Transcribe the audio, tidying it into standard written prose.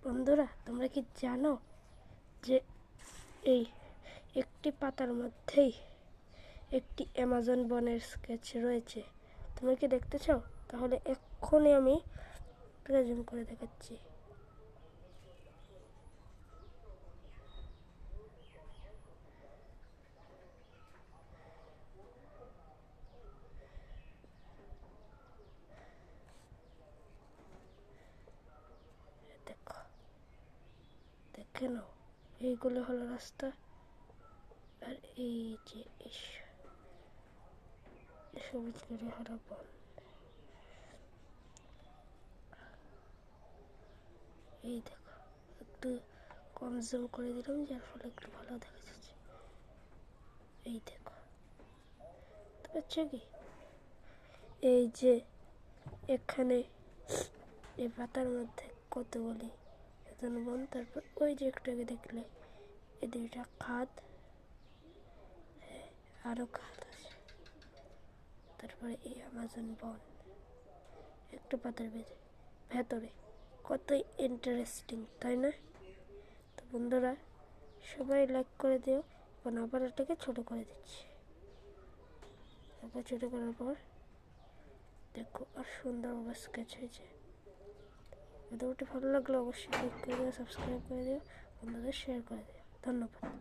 বন্ধুরা, তোমরা কি জানো যে এই একটি পাতার মধ্যেই একটি অ্যামাজন বনের স্কেচ রয়েছে? তোমরা কি দেখতে চাও? তাহলে এক্ষুনি আমি প্রেজেন্ট করে দেখাচ্ছি। দেখো, দেখে নাও, এইগুলো হলো রাস্তা, আর এই যে সবুজ করে হারা বন। এই দেখো, একটু কম জুম করে দিলাম যার ফলে একটু ভালো দেখা যাচ্ছে। এই দেখো, বুঝতে পারছো কি? এই যে এখানে এই পাতার মধ্যে কতগুলি বন, তারপর ওই যে একটু আগে দেখলে এই দুইটা খাদ, আরো খাদ আছে, তারপরে এই অ্যামাজন বন একটু পাতার ভেতরে। কতই ইন্টারেস্টিং, তাই না? তো বন্ধুরা, সবাই লাইক করে দিও। এখন আবার এটাকে ছোট করে দিচ্ছি। আবার ছোট করার পর দেখো আর সুন্দরভাবে স্কেচ হয়েছে। ভিডিওটি ভালো লাগলে অবশ্যই লাইক করে দিও, সাবস্ক্রাইব করে দিও, বন্ধুদের শেয়ার করে দিও। ধন্যবাদ।